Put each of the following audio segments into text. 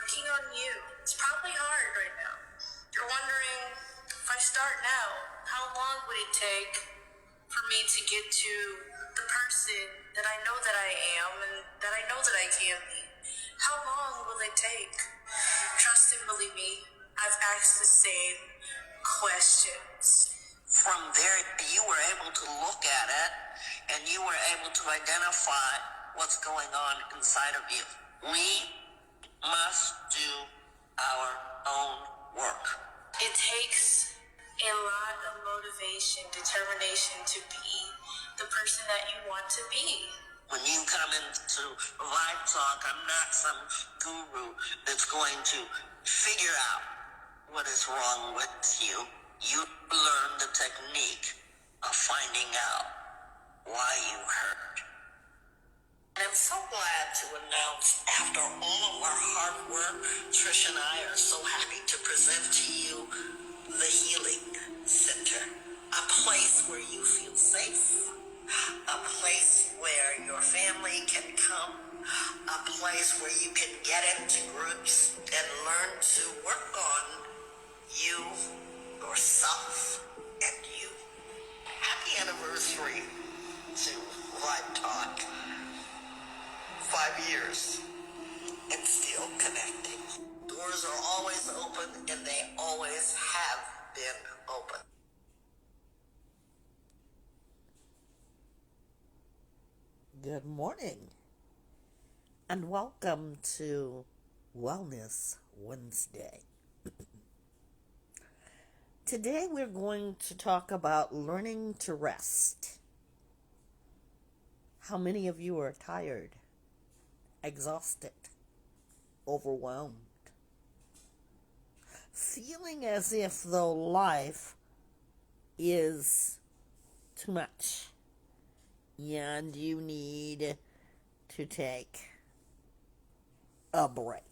working on you. It's probably hard right now. You're wondering, if I start now, how long would it take for me to get to the person that I know that I am and that I know that I can be? How long will it take? Trust and believe me, I've asked the same questions. From there, you were able to look at it and you were able to identify what's going on inside of you. We must do our own work. It takes a lot of motivation, determination to be the person that you want to be. When you come into Vibe Talk, I'm not some guru that's going to figure out what is wrong with you. You learn the technique of finding out why you hurt. And I'm so glad to announce, after all of our hard work, Trish and I are so happy to present to you the Healing Center. A place where you feel safe, a place where your family can come, a place where you can get into groups and learn to work on you, yourself, and you. Happy anniversary to Vibe Talk. 5 years and still connecting. Doors are always open and they always have been open. Good morning and welcome to Wellness Wednesday. Today we're going to talk about learning to rest. How many of you are tired, exhausted, overwhelmed, feeling as if though life is too much and you need to take a break?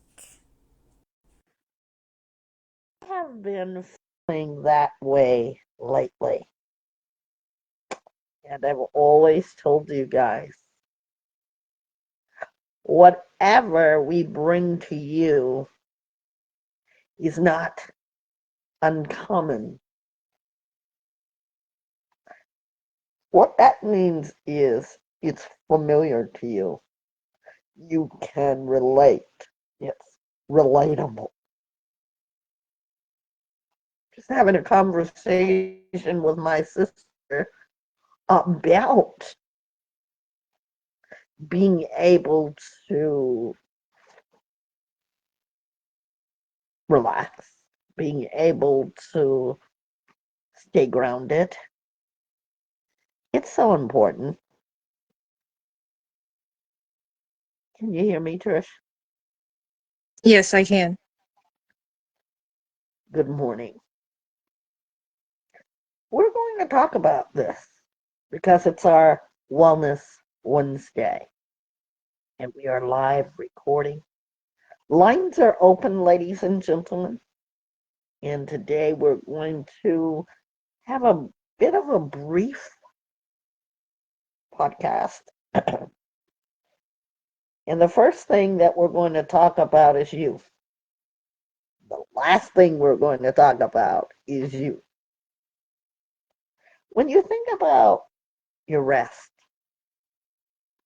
I have been feeling that way lately, and I've always told you guys, whatever we bring to you is not uncommon. What that means is it's familiar to you. You can relate. It's relatable. Just having a conversation with my sister about being able to relax, being able to stay grounded. It's so important. Can you hear me, Trish? Yes, I can. Good morning. We're going to talk about this because it's our Wellness Wednesday and we are live recording. Lines are open, ladies and gentlemen, and today we're going to have a bit of a brief podcast. And the first thing that we're going to talk about is you. The last thing we're going to talk about is you. When you think about your rest,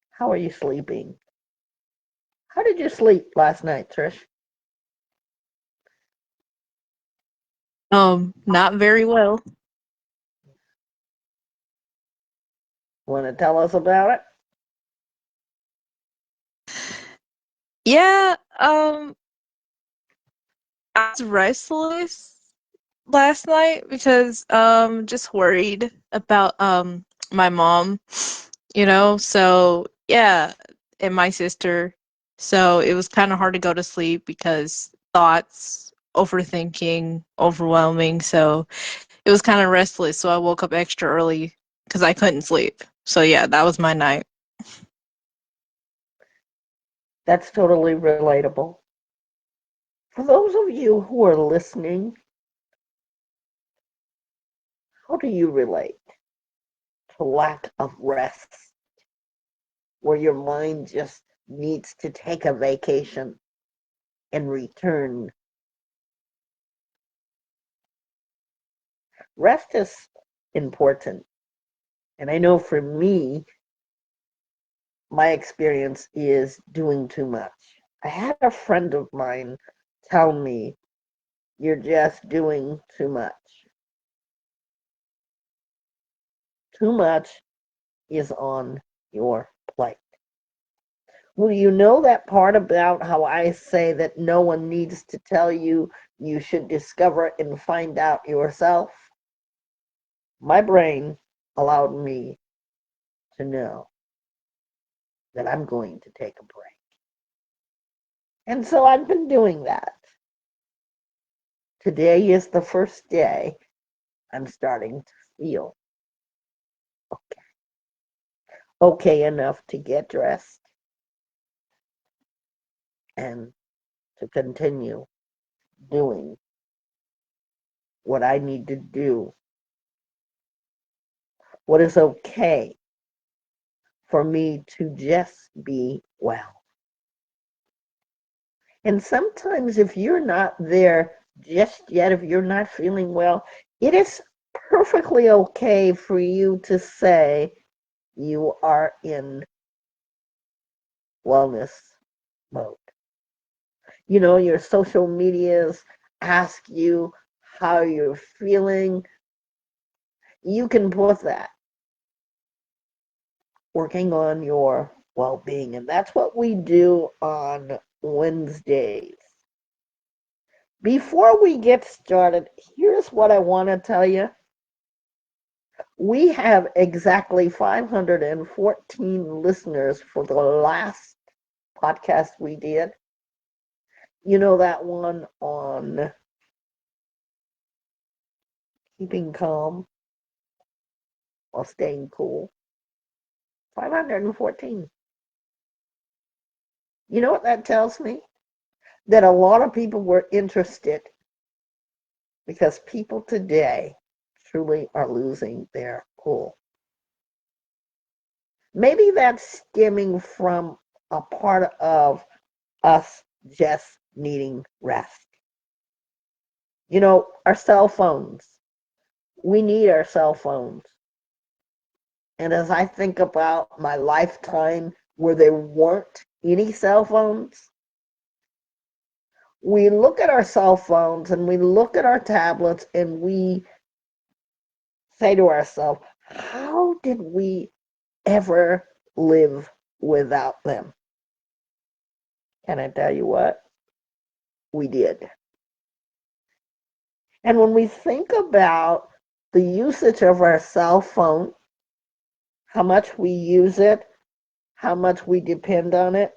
how are you sleeping? How did you sleep last night, Trish? Not very well. Want to tell us about it? Yeah, I was restless last night because just worried about my mom, so yeah, and my sister. So it was kind of hard to go to sleep because thoughts, overthinking, overwhelming. So it was kind of restless. So I woke up extra early because I couldn't sleep. So yeah, that was my night. That's totally relatable. For those of you who are listening, how do you relate to lack of rest, where your mind just needs to take a vacation? and return. Rest is important. And I know for me, my experience is doing too much. I had a friend of mine tell me, you're just doing too much. Too much is on your plate. Well, you know that part about how I say that no one needs to tell you, you should discover it and find out yourself? My brain allowed me to know that I'm going to take a break. And so I've been doing that. Today is the first day I'm starting to feel okay enough to get dressed and to continue doing what I need to do, what is okay for me to just be well. And sometimes, if you're not there just yet, if you're not feeling well, it is perfectly okay for you to say you are in wellness mode. You know, your social medias ask you how you're feeling. You can put that, working on your well being. And that's what we do on Wednesdays. Before we get started, here's what I want to tell you. We have exactly 514 listeners for the last podcast we did. You know, that one on keeping calm while staying cool? 514. You know what that tells me? That a lot of people were interested, because people today truly are losing their cool. Maybe that's stemming from a part of us just needing rest. You know, our cell phones. We need our cell phones. And as I think about my lifetime where there weren't any cell phones, we look at our cell phones and we look at our tablets and we say to ourselves, how did we ever live without them? Can I tell you what? We did. And when we think about the usage of our cell phone, how much we use it, how much we depend on it,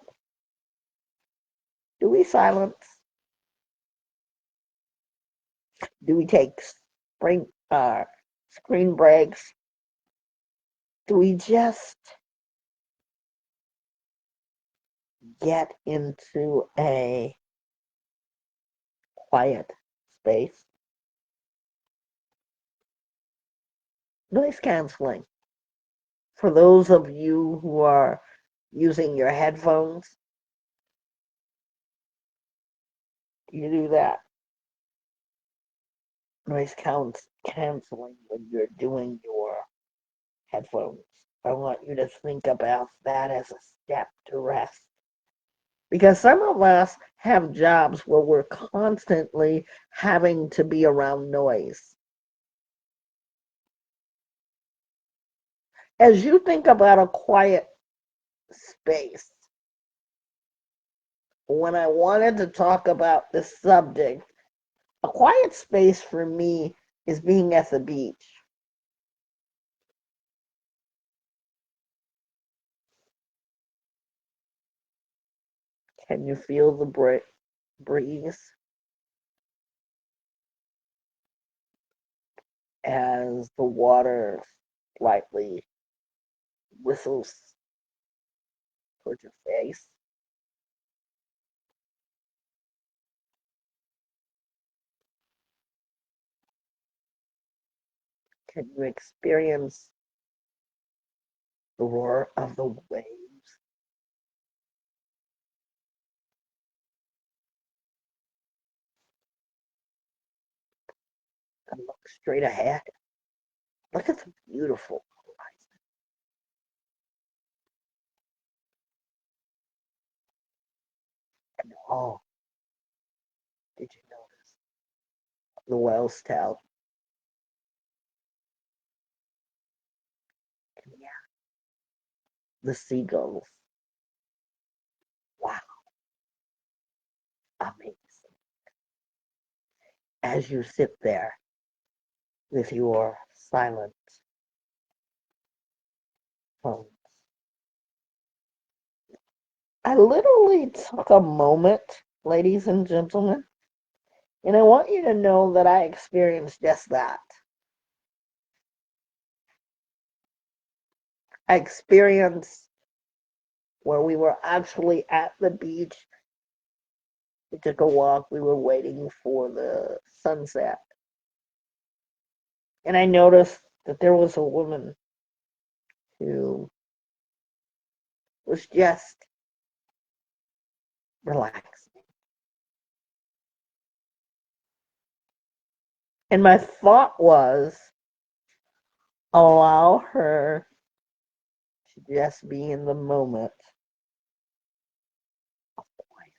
do we silence? Do we take screen breaks? Do we just get into a quiet space? Noise canceling. For those of you who are using your headphones, you do that. Noise canceling when you're doing your headphones. I want you to think about that as a step to rest. Because some of us have jobs where we're constantly having to be around noise. As you think about a quiet space, when I wanted to talk about this subject, a quiet space for me is being at the beach. Can you feel the breeze as the water slightly whistles towards your face? Can you experience the roar of the waves? and look straight ahead. Look at the beautiful horizon. And oh, did you notice the whale's tail? And yeah, the seagulls. Wow, amazing. As you sit there with your silent phones, I literally took a moment, ladies and gentlemen, and I want you to know that I experienced just that. I experienced where we were actually at the beach. We took a walk. We were waiting for the sunset. And I noticed that there was a woman who was just relaxing. And my thought was, allow her to just be in the moment of quiet.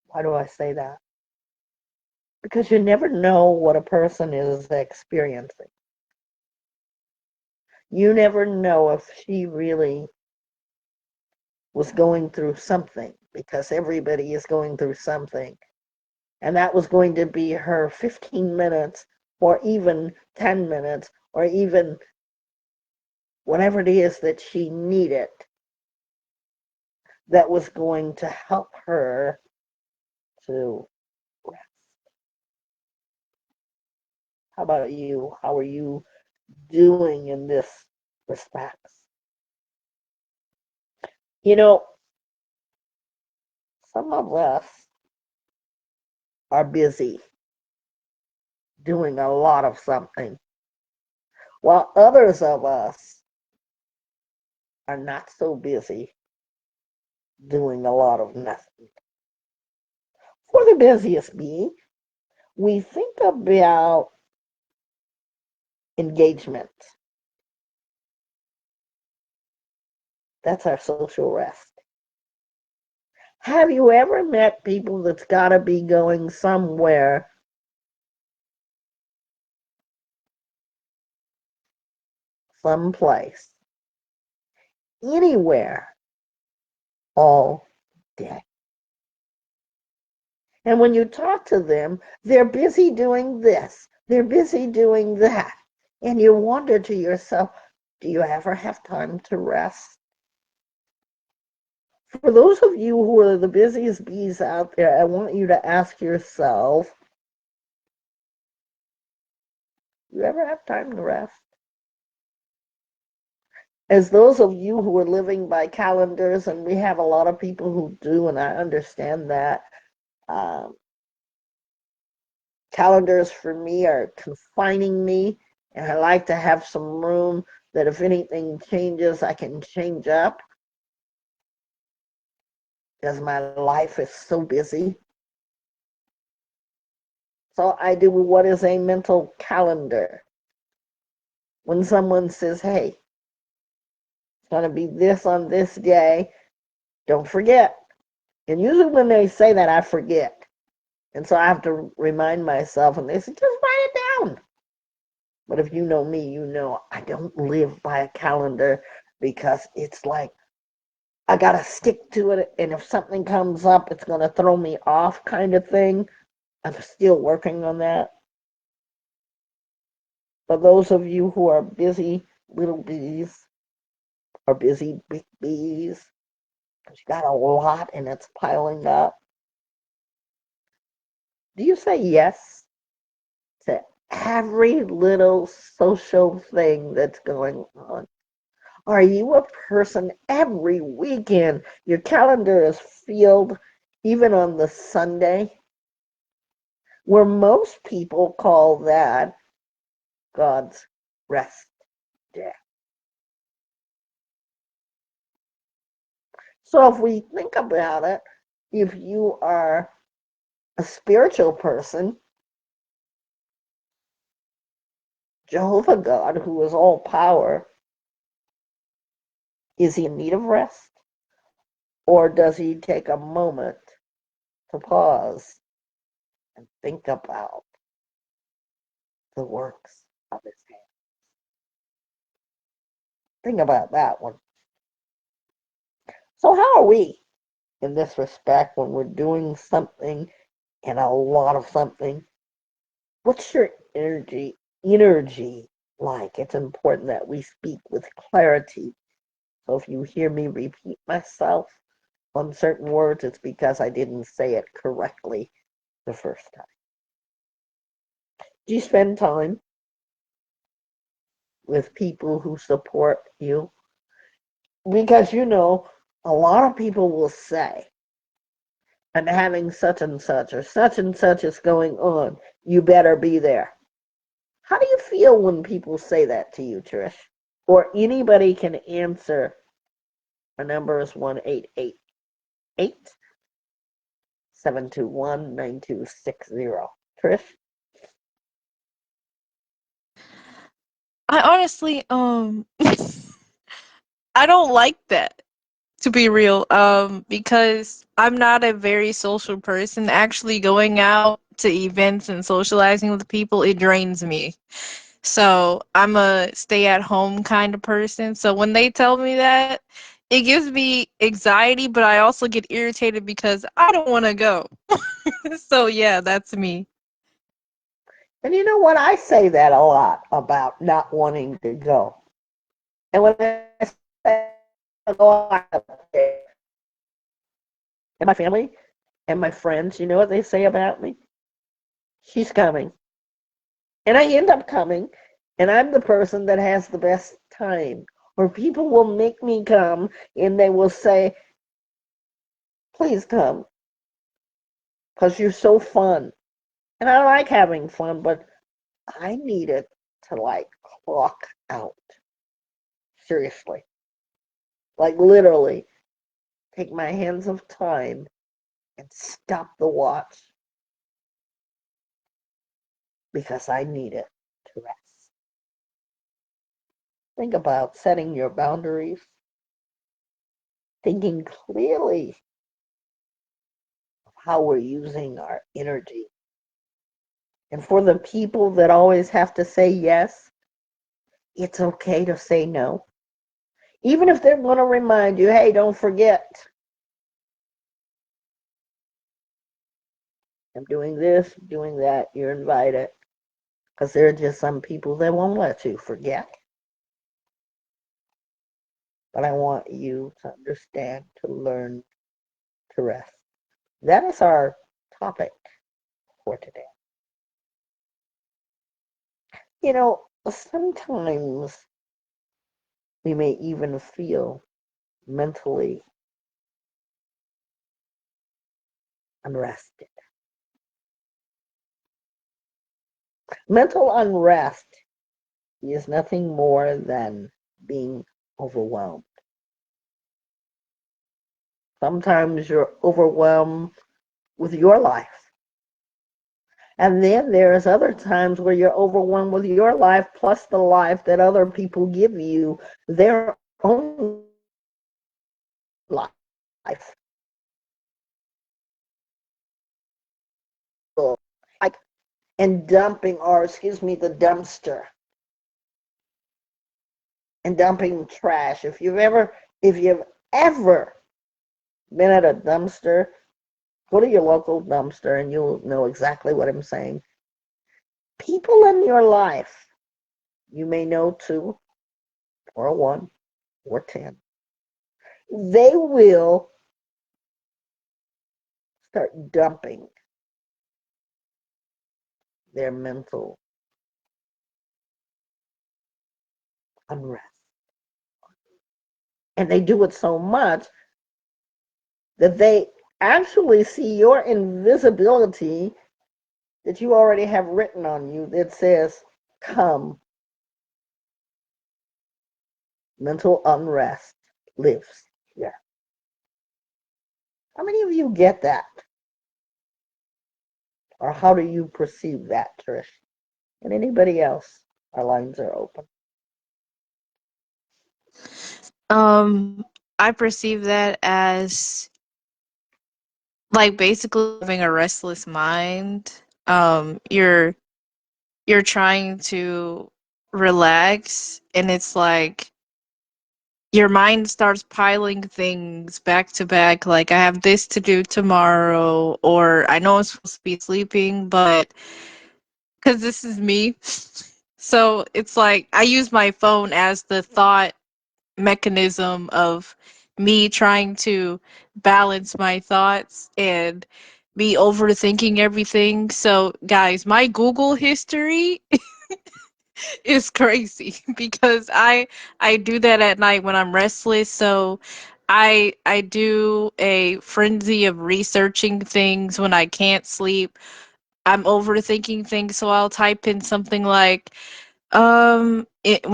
Why do I say that? Because you never know what a person is experiencing. You never know if she really was going through something, because everybody is going through something. And that was going to be her 15 minutes or even 10 minutes or even whatever it is that she needed that was going to help her to rest. How about you? How are you doing in this respects? You know, some of us are busy doing a lot of something, while others of us are not so busy doing a lot of nothing. For the busiest bee, we think about engagement. That's our social rest. Have you ever met people that's got to be going somewhere, someplace, anywhere, all day? And when you talk to them, they're busy doing this, they're busy doing that. And you wonder to yourself, do you ever have time to rest? For those of you who are the busiest bees out there, I want you to ask yourself, do you ever have time to rest? As those of you who are living by calendars, and we have a lot of people who do, and I understand that, um, calendars for me are confining me, and I like to have some room that if anything changes, I can change up because my life is so busy. So I do what is a mental calendar. When someone says, hey, it's going to be this on this day, don't forget. And usually when they say that, I forget. And so I have to remind myself, and they say, just write it down. But if you know me, you know I don't live by a calendar because it's like I got to stick to it. And if something comes up, it's going to throw me off kind of thing. I'm still working on that. But those of you who are busy little bees or busy big bees, because you got a lot and it's piling up, do you say yes to every little social thing that's going on? Are you a person every weekend? Your calendar is filled, even on the Sunday, where most people call that God's rest day. So if we think about it, if you are a spiritual person, Jehovah God, who is all power, is he in need of rest? Or does he take a moment to pause and think about the works of his hand? Think about that one. So, how are we in this respect when we're doing something and a lot of something? What's your energy like? It's important that we speak with clarity. So if you hear me repeat myself on certain words, it's because I didn't say it correctly the first time. Do you spend time with people who support you? Because a lot of people will say, I'm having such and such, or such and such is going on. You better be there. How do you feel when people say that to you, Trish? Or anybody can answer. Our number is 1-888-721-9260. Trish? I honestly, I don't like that, to be real, because I'm not a very social person. Actually, going out to events and socializing with people, it drains me. So I'm a stay at home kind of person. So when they tell me that, it gives me anxiety, but I also get irritated because I don't want to go. So yeah, that's me. And you know what? I say that a lot about not wanting to go. And when I say go out there, and my family and my friends, you know what they say about me? She's coming. And I end up coming, and I'm the person that has the best time. Or people will make me come, and they will say, please come, because you're so fun. And I like having fun, but I need it to like clock out. Seriously. Like literally take my hands of time and stop the watch because I need it to rest. Think about setting your boundaries, thinking clearly of how we're using our energy. And for the people that always have to say yes, it's okay to say no. Even if they're going to remind you, hey, don't forget, I'm doing this, doing that, you're invited. Because there are just some people that won't let you forget. But I want you to understand, to learn, to rest. That is our topic for today. Sometimes we may even feel mentally unrested. Mental unrest is nothing more than being overwhelmed. Sometimes you're overwhelmed with your life. And then there's other times where you're overwhelmed with your life plus the life that other people give you, their own life. Like, and dumping, or excuse me, the dumpster and dumping trash. If you've ever been at a dumpster, go to your local dumpster and you'll know exactly what I'm saying. People in your life, you may know 2 or 1 or 10, they will start dumping their mental unrest. And they do it so much that they actually see your invisibility that you already have written on you that says, come, mental unrest lives here. How many of you get that? Or how do you perceive that, Trish? And anybody else? Our lines are open. I perceive that as like basically having a restless mind. You're trying to relax and it's like your mind starts piling things back to back, like I have this to do tomorrow, or I know I'm supposed to be sleeping, but because this is me. So it's like I use my phone as the thought mechanism of me trying to balance my thoughts and me overthinking everything. So, guys, my Google history is crazy because I do that at night when I'm restless. So I do a frenzy of researching things when I can't sleep. I'm overthinking things, so I'll type in something like when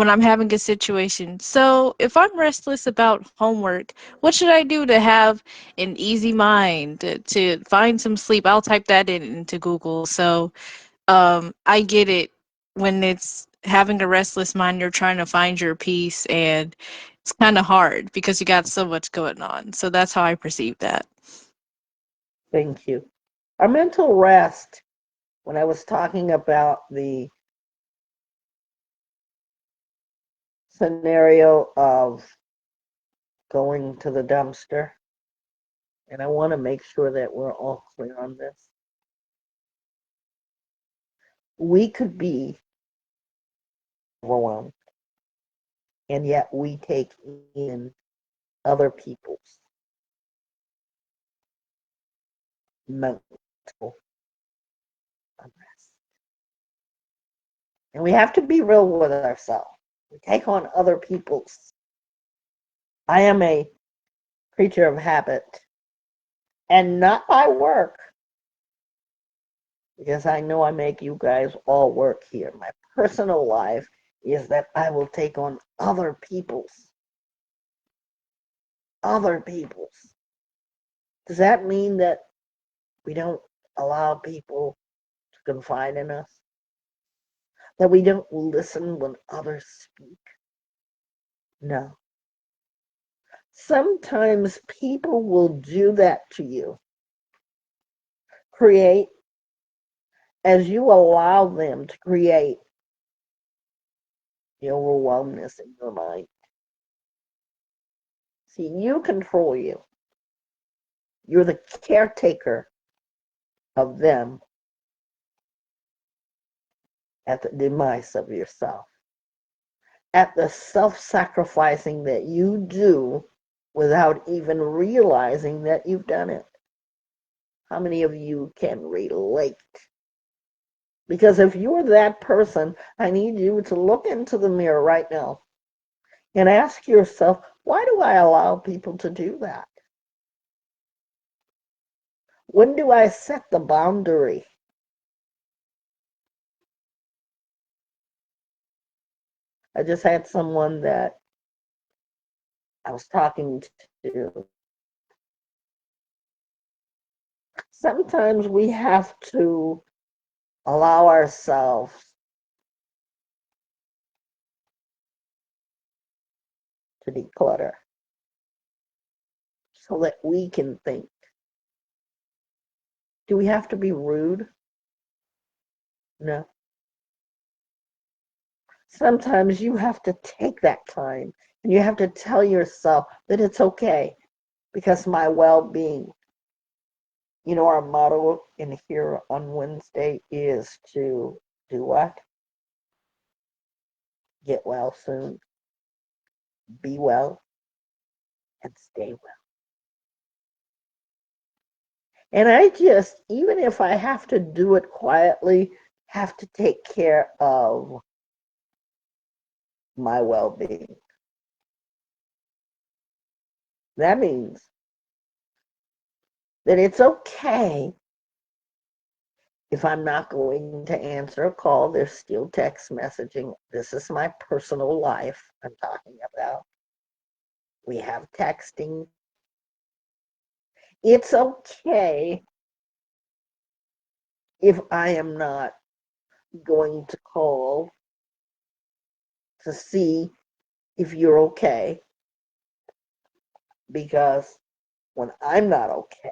I'm having a situation. So, if I'm restless about homework, what should I do to have an easy mind, to find some sleep? I'll type that in into Google. So, I get it when it's having a restless mind, you're trying to find your peace, and it's kind of hard because you got so much going on. So that's how I perceive that. Thank you. Our mental rest, when I was talking about the scenario of going to the dumpster, and I want to make sure that we're all clear on this. We could be overwhelmed, and yet we take in other people's mental unrest. And we have to be real with ourselves. We take on other people's. I am a creature of habit, and not by work, because I know I make you guys all work here. My personal life is that I will take on other people's. Does that mean that we don't allow people to confide in us? That we don't listen when others speak? No. Sometimes people will do that to you. Create, as you allow them to create the overwhelmness in your mind. See, you control you. You're the caretaker of them at the demise of yourself, at the self-sacrificing that you do without even realizing that you've done it. How many of you can relate? Because if you're that person, I need you to look into the mirror right now and ask yourself, why do I allow people to do that? When do I set the boundary? I just had someone that I was talking to. Sometimes we have to allow ourselves to declutter so that we can think. Do we have to be rude? No. Sometimes you have to take that time and you have to tell yourself that it's okay because my well-being, our motto in here on Wednesday is to do what? Get well soon, be well, and stay well. And I just, even if I have to do it quietly, have to take care of my well-being. That means that it's okay if I'm not going to answer a call. There's still text messaging. This is my personal life I'm talking about. We have texting. It's okay if I am not going to call to see if you're okay, because when I'm not okay,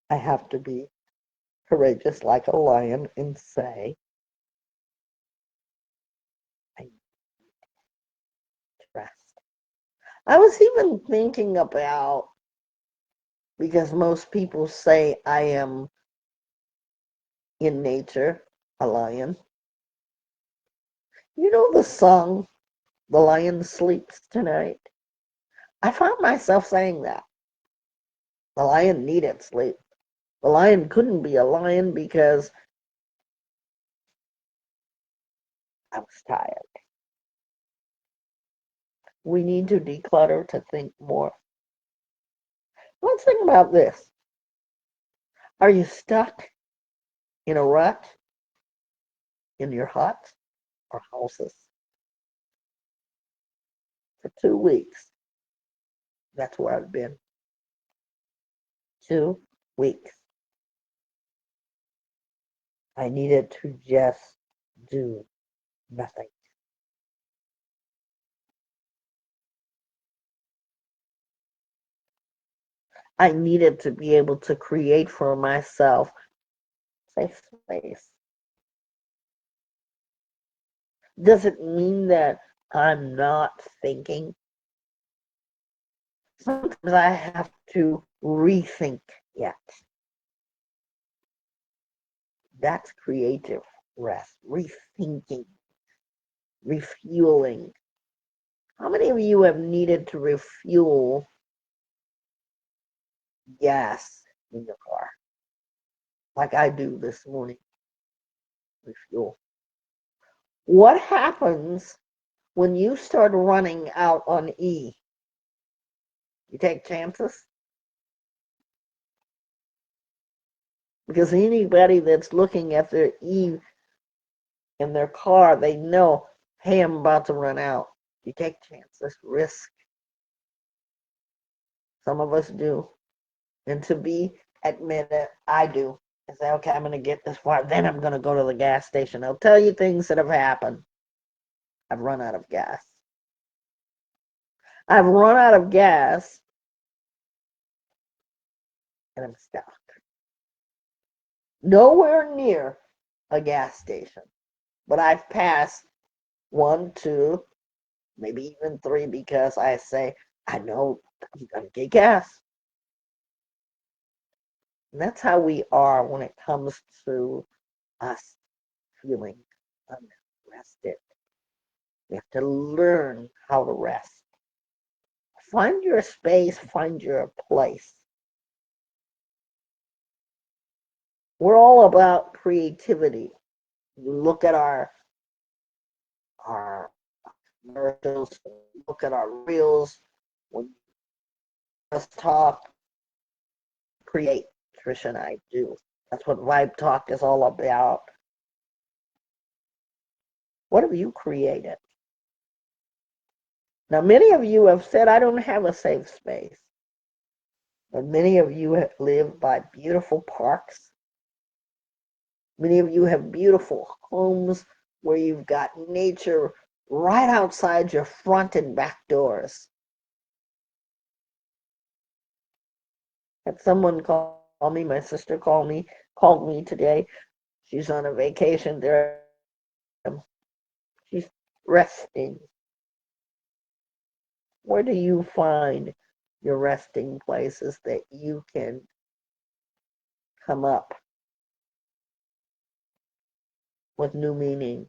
I have to be courageous like a lion and say, I need to rest. I was even thinking about, because most people say I am in nature a lion. You know the song, The Lion Sleeps Tonight? I found myself saying that. The lion needed sleep. The lion couldn't be a lion because I was tired. We need to declutter to think more. Let's think about this. Are you stuck in a rut in your hut or houses for 2 weeks? That's where I've been. 2 weeks. I needed to just do nothing. I needed to be able to create for myself safe space. Does it mean that I'm not thinking? Sometimes I have to rethink it. That's creative rest, rethinking, refueling. How many of you have needed to refuel gas in your car? Like I do this morning, refuel. What happens when you start running out on E? You take chances? Because anybody that's looking at their E in their car, they know, hey, I'm about to run out. You take chances, risk. Some of us do. And to be admitted, I do. I say, okay, I'm going to get this far, then I'm going to go to the gas station. I'll tell you things that have happened. I've run out of gas. I've run out of gas and I'm stuck. Nowhere near a gas station. But I've passed 1, 2, maybe even 3 because I say, I know I'm going to get gas. And that's how we are when it comes to us feeling unrested. We have to learn how to rest. Find your space, find your place. We're all about creativity. You look at our commercials, look at our reels, when you just talk, create. Trisha and I do. That's what Vibe Talk is all about. What have you created? Now, many of you have said, I don't have a safe space. But many of you have lived by beautiful parks. Many of you have beautiful homes where you've got nature right outside your front and back doors. Had someone call me, my sister called me today. She's on a vacation there. She's resting. Where do you find your resting places that you can come up with new meaning,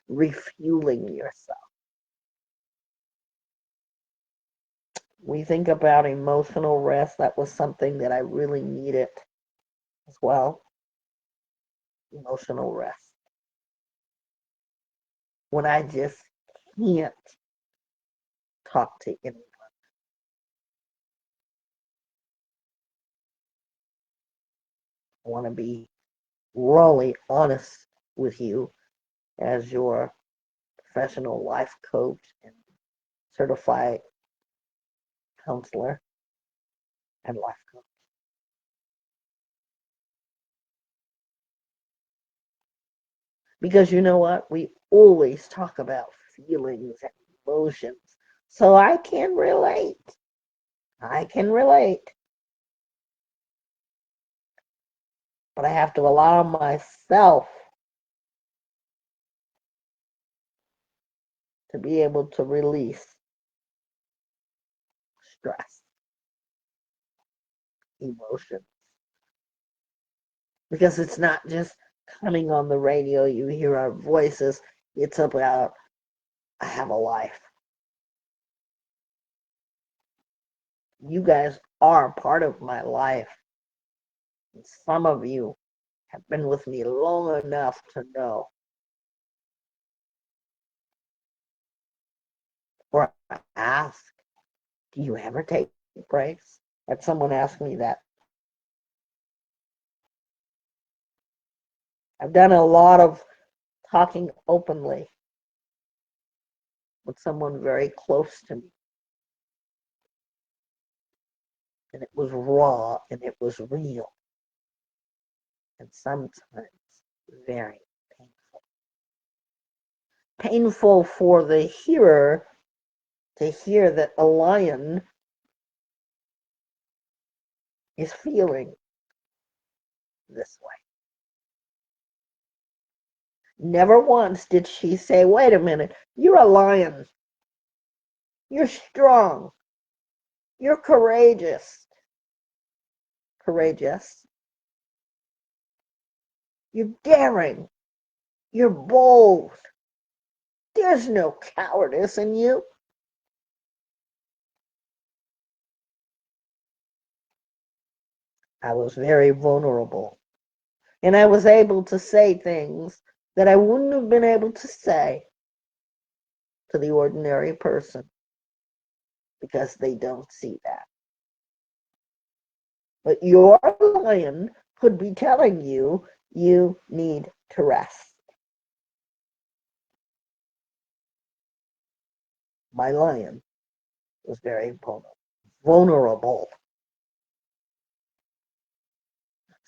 refueling yourself? We think about emotional rest. That was something that I really needed as well. Emotional rest. When I just can't talk to anyone. I want to be really honest with you as your professional life coach and certified counselor and life coach. Because you know what? We always talk about feelings and emotions. So I can relate. I can relate. But I have to allow myself to be able to release stress, emotion. Because it's not just coming on the radio, you hear our voices. It's about, I have a life. You guys are part of my life. And some of you have been with me long enough to know, or ask, do you ever take breaks? Had someone ask me that. I've done a lot of talking openly with someone very close to me. And it was raw and it was real. And sometimes very painful. Painful for the hearer to hear that a lion is feeling this way. Never once did she say, wait a minute, you're a lion. You're strong. You're courageous. Courageous. You're daring. You're bold. There's no cowardice in you. I was very vulnerable. And I was able to say things that I wouldn't have been able to say to the ordinary person because they don't see that. But your lion could be telling you, you need to rest. My lion was very vulnerable.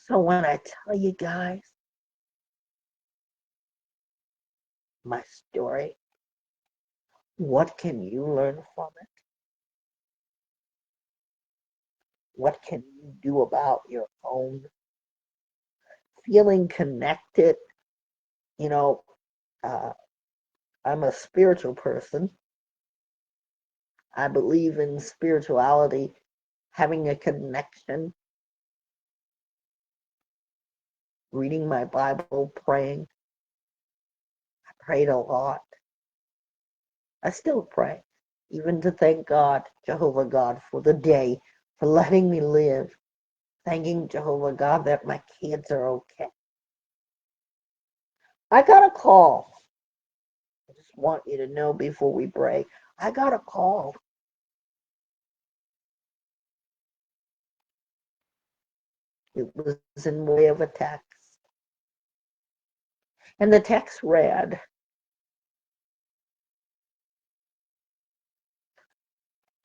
So when I tell you guys my story, what can you learn from it? What can you do about your own feeling connected? You know, uh, I'm a spiritual person. I believe in spirituality, having a connection, reading my Bible, praying. I prayed a lot. I still pray, even to thank God, Jehovah God, for the day, for letting me live, thanking Jehovah God that my kids are okay. I got a call. I just want you to know before we break. I got a call. It was in way of a text. And the text read,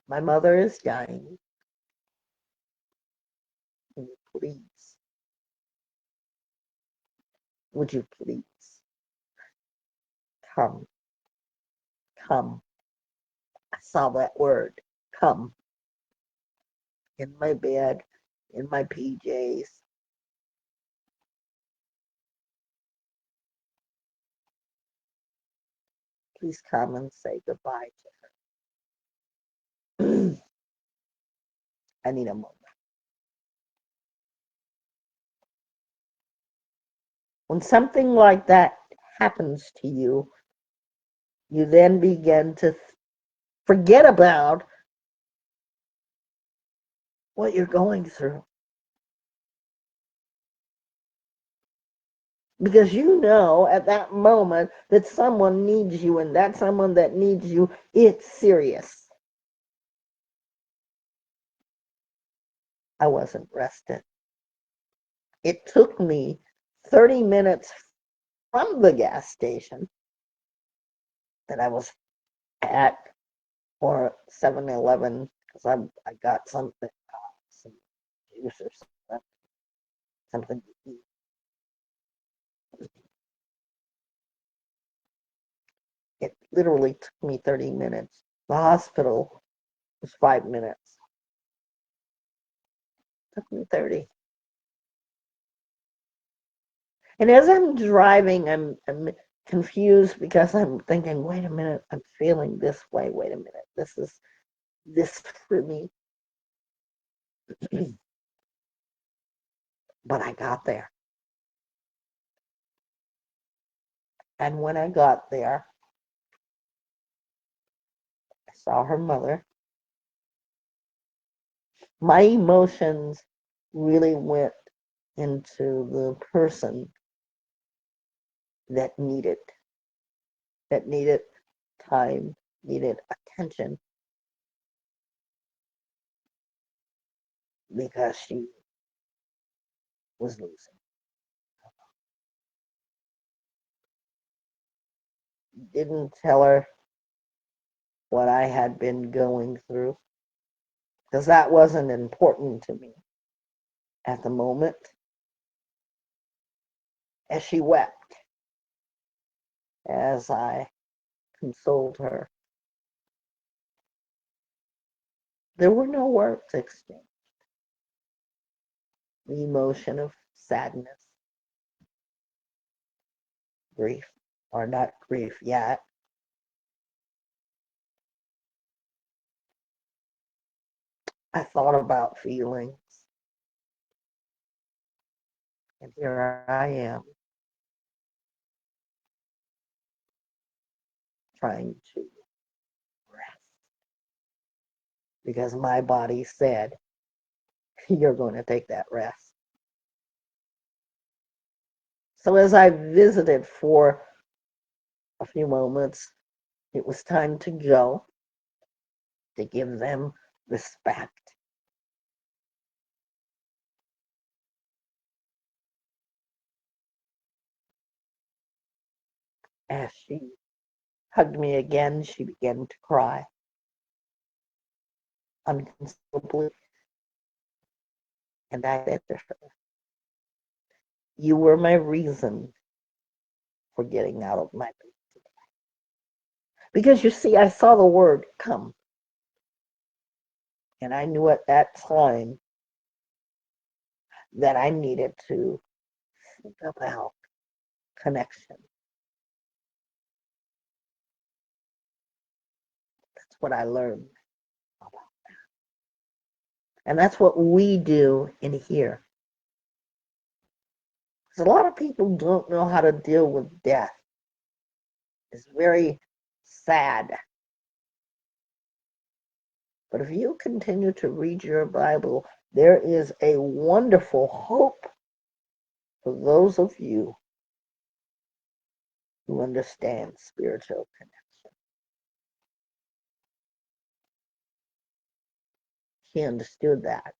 my mother is dying. Please, would you please come, come. I saw that word, come, in my bed, in my PJs. Please come and say goodbye to her. I need a moment. When something like that happens to you, you then begin to forget about what you're going through. Because you know at that moment that someone needs you, and that someone that needs you, it's serious. I wasn't rested. It took me 30 minutes from the gas station that I was at, or 7-Eleven, because I got something, some juice or something to eat. literally took me 30 minutes. The hospital was 5 minutes. It took me 30. And as I'm driving, I'm confused because I'm thinking, wait a minute, I'm feeling this way. Wait a minute, this is this for me. But I got there. And when I got there, I saw her mother. My emotions really went into the person that needed time, needed attention because she was losing. Didn't tell her what I had been going through because that wasn't important to me at the moment. As she wept, as I consoled her, there were no words exchanged. The emotion of sadness, grief, or not grief yet. I thought about feelings, and here I am trying to rest because my body said, you're going to take that rest. So as I visited for a few moments, it was time to go, to give them respect. As she hugged me again, she began to cry uncontrollably. And I said to her, you were my reason for getting out of my bed today. Because you see, I saw the word come. And I knew at that time that I needed to think about connection. That's what I learned about that. And that's what we do in here. Because a lot of people don't know how to deal with death. It's very sad. But if you continue to read your Bible, there is a wonderful hope for those of you who understand spiritual connection. She understood that.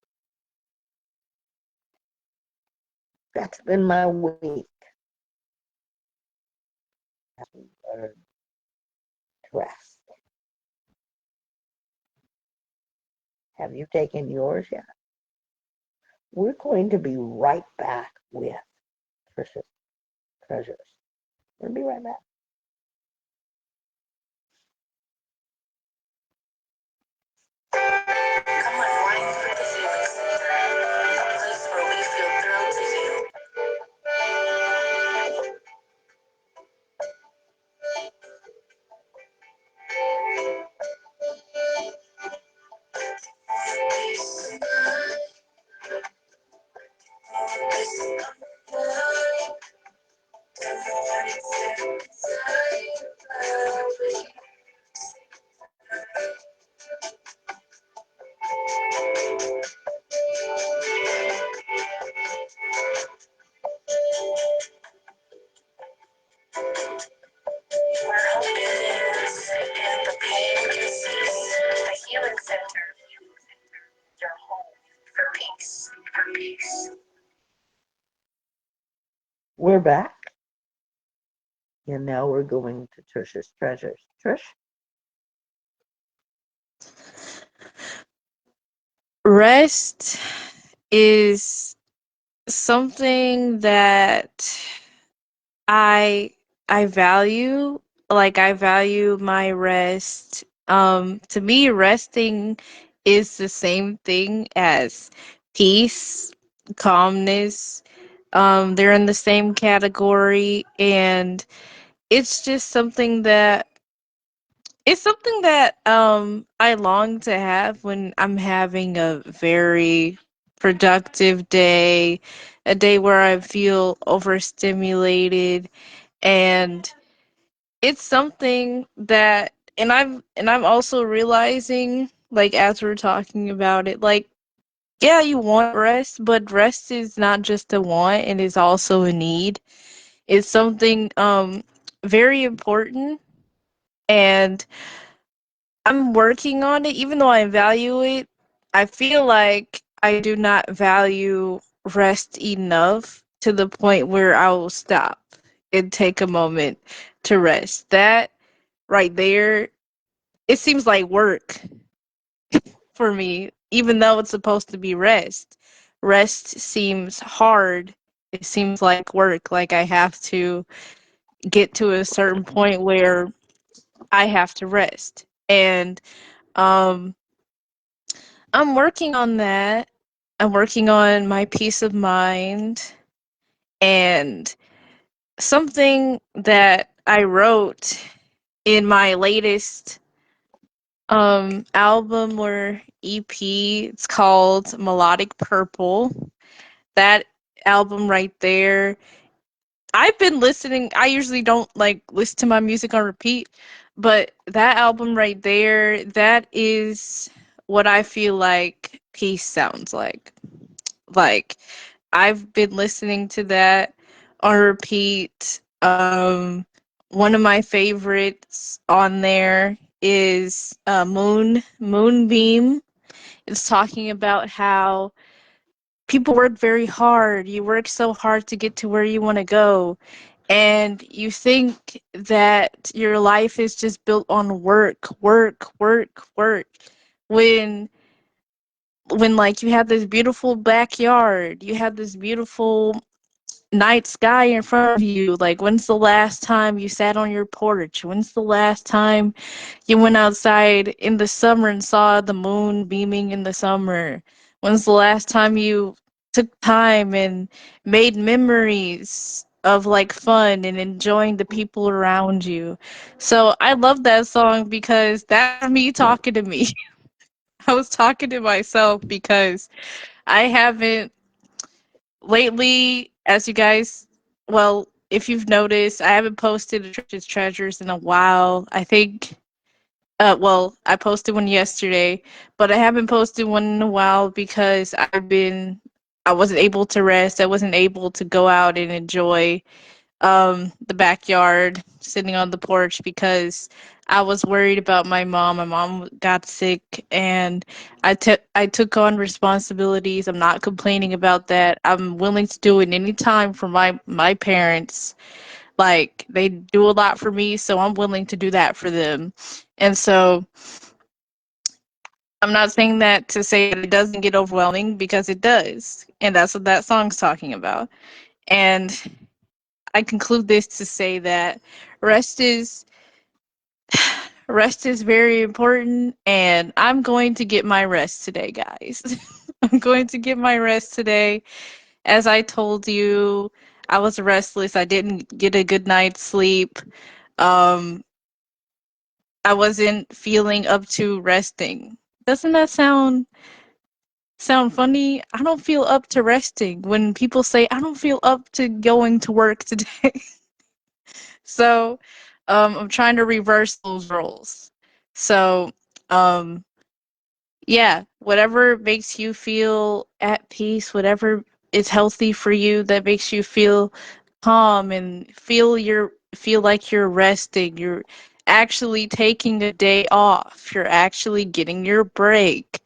That's been my week. As we learn to rest. Have you taken yours yet? We're going to be right back with Trisha's Treasures. We'll be right back. Come unwind for the healing center, a place where we feel thrilled to heal. Where hope begins and the pain can cease. The healing center, your home for peace, for peace. We're back. And now we're going to Trisha's Treasures. Trish? Rest is something that I I value like I value my rest. To me, resting is the same thing as peace, calmness. They're in the same category, and it's just something that I long to have when I'm having a very productive day, a day where I feel overstimulated, and it's something that and I'm also realizing, like, as we're talking about it, like, yeah, you want rest, but rest is not just a want, it is also a need. It's something very important, and I'm working on it. Even though I value it, I feel like I do not value rest enough to the point where I will stop and take a moment to rest. That right there, it seems like work for me, even though it's supposed to be rest. Rest seems hard. It seems like work, like I have to get to a certain point where I have to rest. And um I'm working on that. I'm working on my peace of mind, and something that I wrote in my latest album or EP. It's called Melodic Purple. That album right there, I've been listening. I usually don't like listen to my music on repeat, but that album right there, that is what I feel like peace sounds like. Like, I've been listening to that on repeat. One of my favorites on there is Moonbeam. It's talking about how people work very hard. You work so hard to get to where you want to go, and you think that your life is just built on work, work, work, work. When like you have this beautiful backyard, you have this beautiful night sky in front of you. Like, when's the last time you sat on your porch? When's the last time you went outside in the summer and saw the moon beaming in the summer? When's the last time you took time and made memories of like fun and enjoying the people around you? So I love that song because that's me talking to me. I was talking to myself because I haven't lately, as you guys, well, if you've noticed, I haven't posted a Church's Treasures in a while. I think, well, I posted one yesterday, but I haven't posted one in a while because I wasn't able to rest. I wasn't able to go out and enjoy the backyard, sitting on the porch because I was worried about my mom. My mom got sick, and I took on responsibilities. I'm not complaining about that. I'm willing to do it anytime for my parents. Like, they do a lot for me, so I'm willing to do that for them. And so I'm not saying that to say that it doesn't get overwhelming, because it does. And that's what that song's talking about. And I conclude this to say that rest is rest is very important, and I'm going to get my rest today, guys. I'm going to get my rest today. As I told you, I was restless. I didn't get a good night's sleep. Um I wasn't feeling up to resting. Doesn't that sound funny? I don't feel up to resting. When people say I don't feel up to going to work today. So, I'm trying to reverse those roles. So, um, yeah, whatever makes you feel at peace, whatever is healthy for you, that makes you feel calm and feel like you're resting. You're actually taking a day off. You're actually getting your break.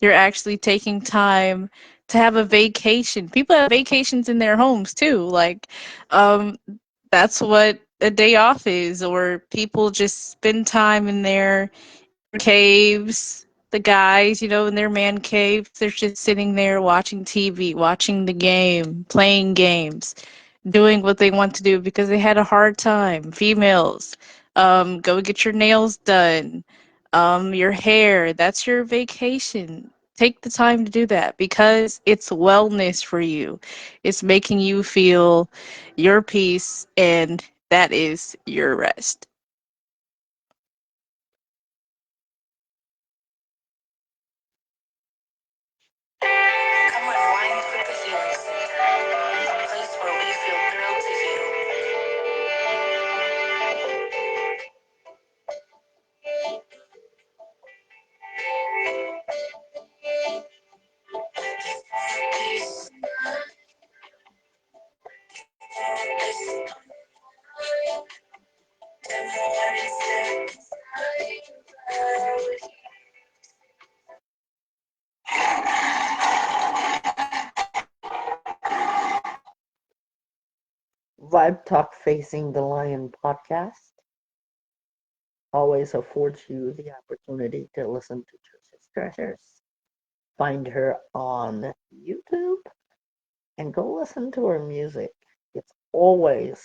You're actually taking time to have a vacation. People have vacations in their homes too. Like, um, that's what a day off is. Or people just spend time in their caves. The guys, in their man caves, they're just sitting there watching TV, watching the game, playing games, doing what they want to do because they had a hard time. Females, Go get your nails done. Your hair, that's your vacation. Take the time to do that because it's wellness for you. It's making you feel your peace, and that is your rest. Come unwind with the Healing Center, a place where we feel thrilled to heal. Vibe Talk Facing the Lion podcast always affords you the opportunity to listen to Trisha's Treasures. Find her on YouTube and go listen to her music. It's always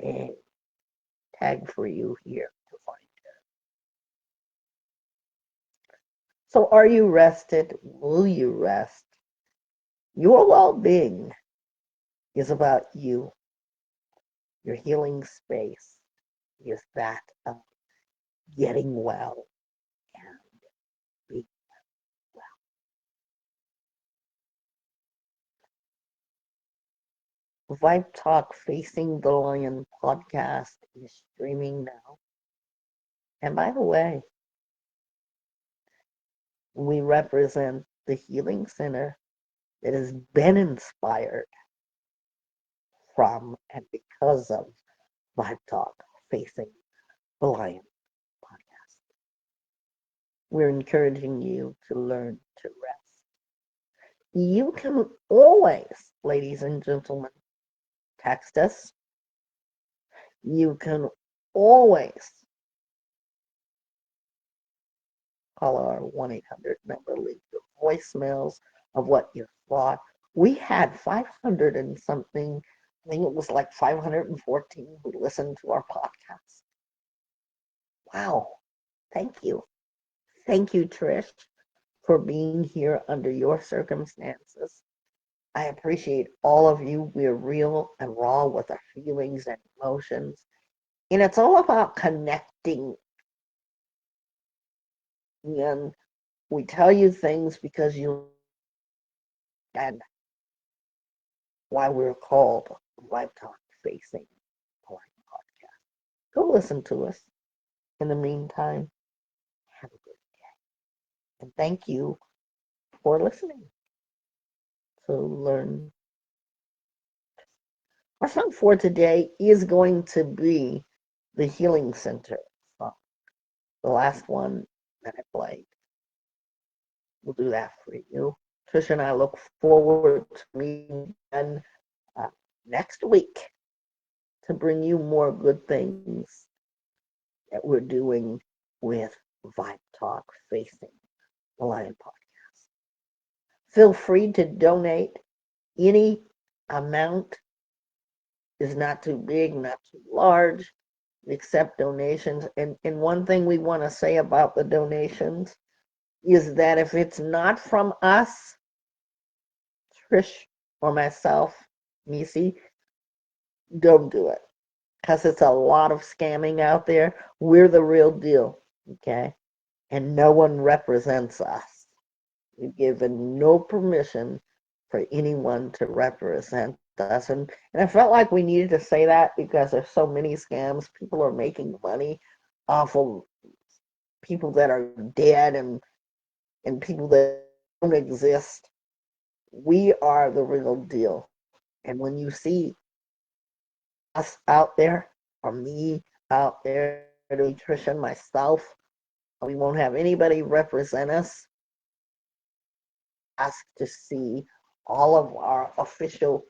a tag for you here to find her. So, are you rested? Will you rest? Your well being is about you. Your healing space is that of getting well and being well. Vibe Talk Facing the Lion podcast is streaming now. And by the way, we represent the healing center that has been inspired from and because of Vibe Talk Facing the Lion podcast. We're encouraging you to learn to rest. You can always, ladies and gentlemen, text us. You can always call our 1-800 number, leave your voicemails of what you thought. We had 500 and something, I think it was like 514 who listened to our podcast. Wow. Thank you. Thank you, Trish, for being here under your circumstances. I appreciate all of you. We're real and raw with our feelings and emotions. And it's all about connecting. And we tell you things because you and why we're called Live Talk Facing the Lion podcast. Go listen to us. In the meantime, have a good day. And thank you for listening. So learn. Our song for today is going to be the Healing Center song. The last one that I played. We'll do that for you. Trisha and I look forward to meeting again uh, next week to bring you more good things that we're doing with Vibe Talk Facing the Lion podcast. Feel free to donate. Any amount is not too big, not too large. We accept donations. And one thing we want to say about the donations is that if it's not from us, Trish or myself, Nisi, don't do it. Because it's a lot of scamming out there. We're the real deal, okay? And no one represents us. We've given no permission for anyone to represent us. And I felt like we needed to say that because there's so many scams. People are making money off of people that are dead and people that don't exist. We are the real deal. And when you see us out there, or me out there, nutrition, myself, we won't have anybody represent us. Ask to see all of our official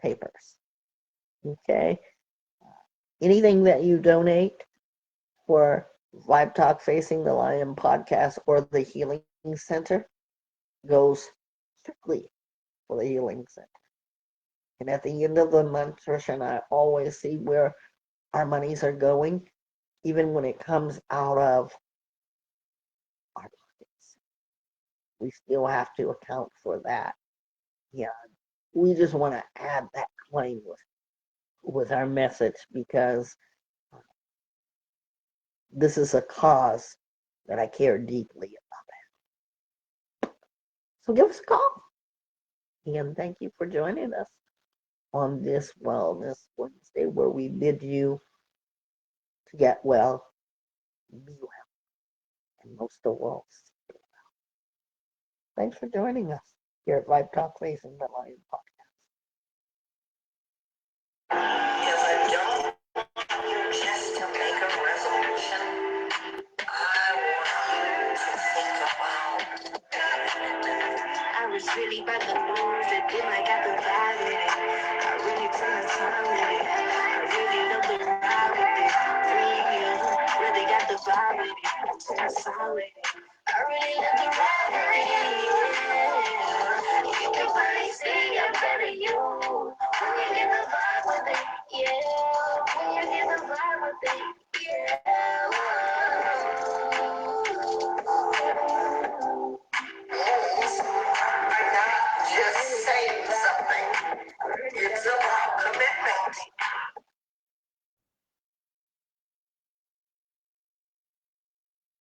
papers. Okay? Anything that you donate for Vibe Talk Facing the Lion podcast or the Healing Center goes strictly for the Healing Center. And at the end of the month, Trish and I always see where our monies are going, even when it comes out of our pockets. We still have to account for that. Yeah, we just want to add that claim with our message because this is a cause that I care deeply about. So give us a call. And thank you for joining us on this Wellness Wednesday where we bid you to get well, be well, and most of all, stay well. Thanks for joining us here at Vibe Talk Facing the Lion podcast. If I don't just to make a resolution, I want to think about. I was really about the news, it did I got the vibe with it. I really took my time with it. I really love the ride with it. Really got the vibe with it. Took my time with it. I really love the